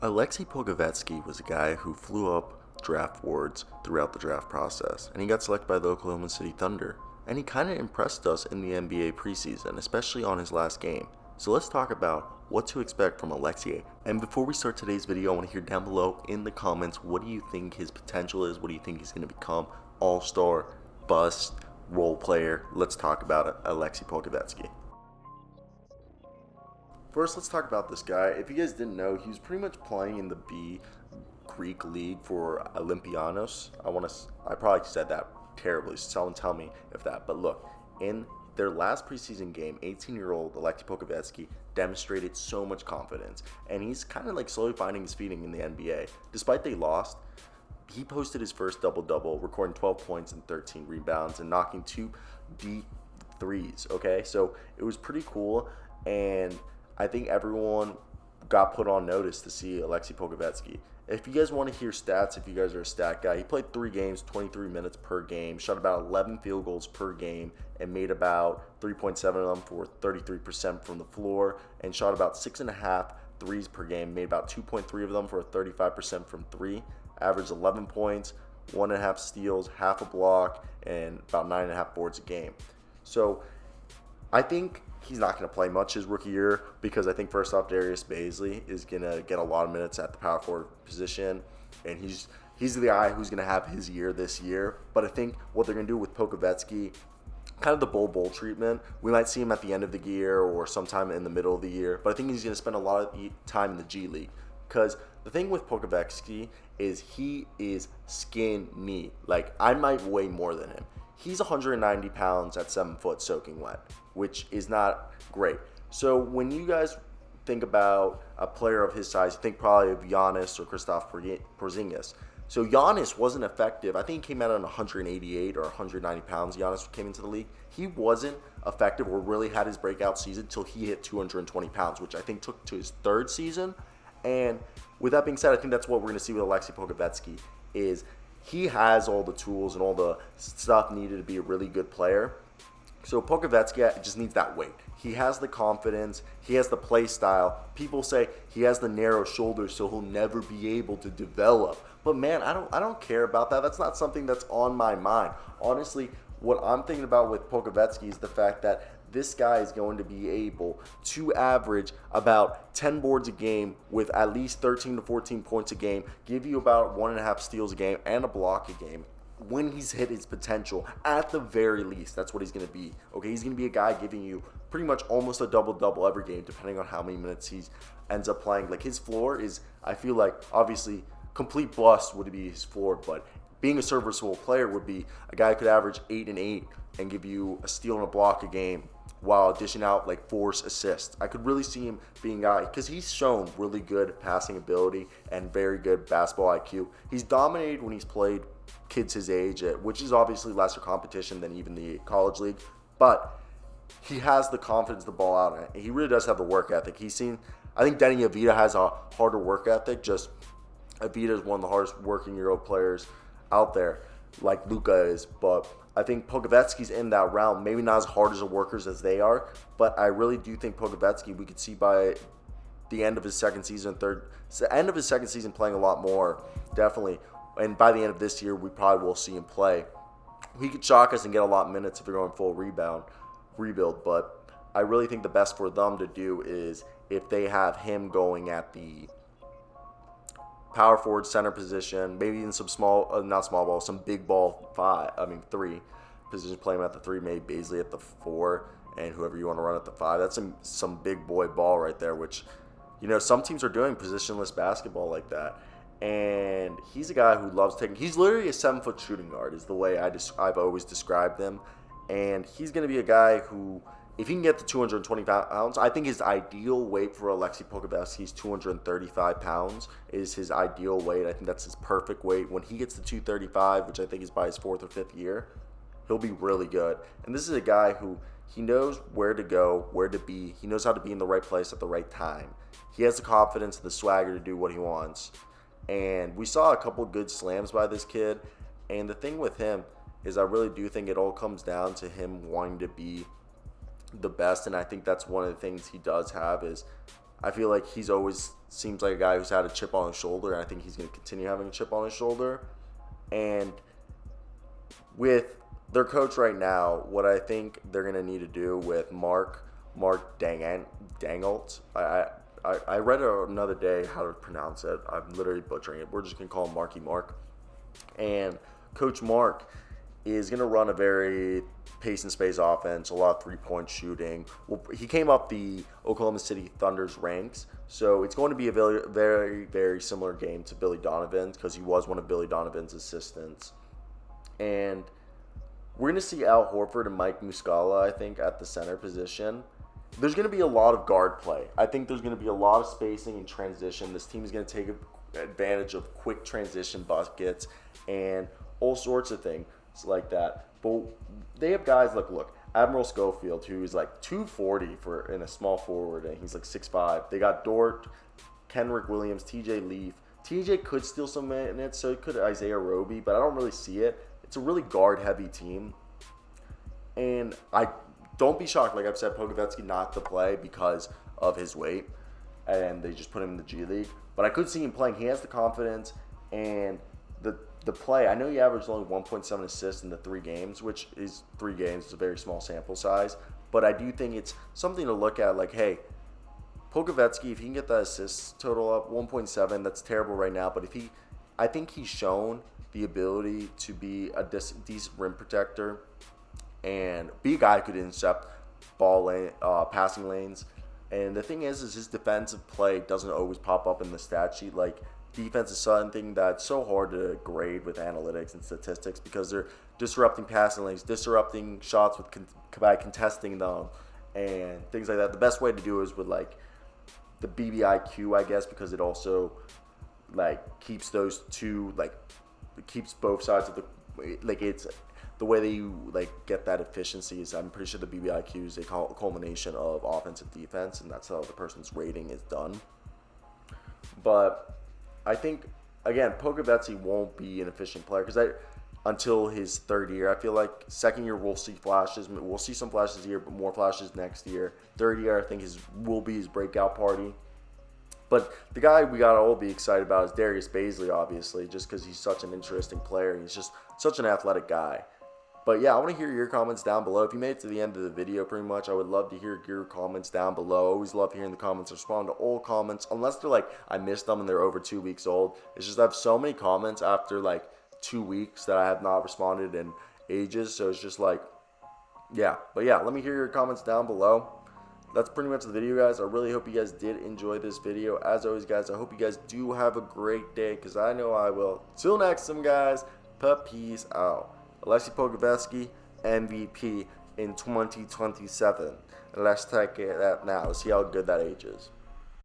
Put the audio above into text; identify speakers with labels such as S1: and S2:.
S1: Aleksej Pokusevski was a guy who flew up draft boards throughout the draft process, and he got selected by the Oklahoma City Thunder. And he kind of impressed us in the NBA preseason, especially on his last game. So let's talk about what to expect from Aleksej. And before we start today's video, I want to hear down below in the comments, what do you think his potential is? What do you think he's going to become? All-star, bust, role player? Let's talk about it. Aleksej Pokusevski. First, let's talk about this guy. If you guys didn't know, he was pretty much playing in the B Greek league for Olympianos. I probably said that terribly, so someone tell me if that. But look, in their last preseason game, 18-year-old Aleksej Pokusevski demonstrated so much confidence, and he's kind of like slowly finding his feeling in the NBA. Despite they lost, he posted his first double-double, recording 12 points and 13 rebounds and knocking 2 deep threes, okay? So it was pretty cool, and I think everyone got put on notice to see Aleksej Pokusevski. If you guys want to hear stats, if you guys are a stat guy, he played 3 games, 23 minutes per game, shot about 11 field goals per game, and made about 3.7 of them for 33% from the floor, and shot about 6.5 threes per game, made about 2.3 of them for 35% from 3, averaged 11 points, 1.5 steals, half a block, and about 9.5 boards a game. So I think he's not going to play much his rookie year because I think first off, Darius Bazley is going to get a lot of minutes at the power forward position, and he's the guy who's going to have his year this year. But I think what they're going to do with Pokusevski, kind of the Bull treatment, we might see him at the end of the year or sometime in the middle of the year, but I think he's going to spend a lot of time in the G League because the thing with Pokusevski is he is skinny. Like, I might weigh more than him. He's 190 pounds at 7 foot soaking wet, which is not great. So when you guys think about a player of his size, you think probably of Giannis or Kristaps Porzingis. So Giannis wasn't effective. I think he came out on 188 or 190 pounds. Giannis came into the league. He wasn't effective or really had his breakout season until he hit 220 pounds, which I think took to his 3rd season. And with that being said, I think that's what we're going to see with Aleksej Pokusevski is he has all the tools and all the stuff needed to be a really good player. So Pokusevski just needs that weight. He has the confidence. He has the play style. People say he has the narrow shoulders, so he'll never be able to develop. But man, I don't care about that. That's not something that's on my mind. Honestly, what I'm thinking about with Pokusevski is the fact that this guy is going to be able to average about 10 boards a game with at least 13 to 14 points a game, give you about 1.5 steals a game and a block a game. When he's hit his potential, at the very least, that's what he's going to be. Okay, he's going to be a guy giving you pretty much almost a double-double every game, depending on how many minutes he ends up playing. Like, his floor is, I feel like, obviously, complete bust would be his floor, but being a serviceable player would be a guy who could average 8 and 8 and give you a steal and a block a game while dishing out like 4 assists. I could really see him being a guy because he's shown really good passing ability and very good basketball IQ. He's dominated when he's played kids his age, which is obviously lesser competition than even the college league, but he has the confidence to ball out, and he really does have the work ethic. I think Denny Avdija has a harder work ethic. Just Avdija is one of the hardest working Euro players out there, like Luka is, but I think Pokusevski's in that realm. Maybe not as hard as the workers as they are, but I really do think Pokusevski, we could see by the end of his second season, playing a lot more, definitely. And by the end of this year, we probably will see him play. He could shock us and get a lot of minutes if they're going full rebuild, but I really think the best for them to do is if they have him going at the power forward center position, maybe in some some big ball 3 position, play him at the 3, maybe Bazley at the 4, and whoever you want to run at the 5. That's some big boy ball right there, which, some teams are doing positionless basketball like that. And he's a guy who loves he's literally a 7-foot shooting guard is the way I've always described him. And he's going to be a guy who, if he can get to 220 pounds, I think his ideal weight for Aleksej Pokusevski is 235 pounds is his ideal weight. I think that's his perfect weight. When he gets to 235, which I think is by his 4th or 5th year, he'll be really good. And this is a guy who he knows where to go, where to be. He knows how to be in the right place at the right time. He has the confidence and the swagger to do what he wants. And we saw a couple good slams by this kid. And the thing with him is I really do think it all comes down to him wanting to be the best, and I think that's one of the things he does have is I feel like he's always seems like a guy who's had a chip on his shoulder, and I think he's going to continue having a chip on his shoulder. And with their coach right now, what I think they're going to need to do with Mark Dangelt, I read it another day how to pronounce it. I'm literally butchering it. We're just going to call him Marky Mark. And Coach Mark is going to run a very pace and space offense, a lot of three-point shooting. Well, he came up the Oklahoma City Thunder's ranks, so it's going to be a very, very, very similar game to Billy Donovan's because he was one of Billy Donovan's assistants. And we're going to see Al Horford and Mike Muscala, I think, at the center position. There's going to be a lot of guard play. I think there's going to be a lot of spacing and transition. This team is going to take advantage of quick transition buckets and all sorts of things like that. But they have guys like, look, Admiral Schofield, who is like 240 in a small forward, and he's like 6'5". They got Dort, Kenrick Williams, TJ Leaf. TJ could steal some minutes, so could Isaiah Roby, but I don't really see it. It's a really guard-heavy team. And don't be shocked, like I've said, Pokusevski not to play because of his weight, and they just put him in the G League. But I could see him playing. He has the confidence and the play. I know he averaged only 1.7 assists in the 3 games, which is 3 games. It's a very small sample size. But I do think it's something to look at, like, hey, Pokusevski, if he can get that assist total up, 1.7, that's terrible right now. But I think he's shown the ability to be a decent rim protector and be a guy who could intercept passing lanes. And the thing is his defensive play doesn't always pop up in the stat sheet. Like, defense is something that's so hard to grade with analytics and statistics because they're disrupting passing lanes, disrupting shots by contesting them, and things like that. The best way to do it is with, like, the BBIQ, I guess, because it also, like, keeps those two, like, it keeps both sides of the, like, it's the way that you, like, get that efficiency is, I'm pretty sure the BBIQ is a culmination of offense and defense, and that's how the person's rating is done. But I think, again, Pokusevski won't be an efficient player until his third year. I feel like second year we'll see flashes. We'll see some flashes here, but more flashes next year. Third year, I think will be his breakout party. But the guy we got to all be excited about is Darius Bazley, obviously, just because he's such an interesting player. He's just such an athletic guy. But yeah, I want to hear your comments down below. If you made it to the end of the video, pretty much, I would love to hear your comments down below. I always love hearing the comments. Respond to all comments, unless they're like, I missed them and they're over 2 weeks old. It's just I have so many comments after like 2 weeks that I have not responded in ages. So it's just like, yeah. But yeah, let me hear your comments down below. That's pretty much the video, guys. I really hope you guys did enjoy this video. As always, guys, I hope you guys do have a great day, because I know I will. Till next time, guys. Peace out. Aleksej Pokusevski, MVP in 2027. And let's take it out now. See how good that age is.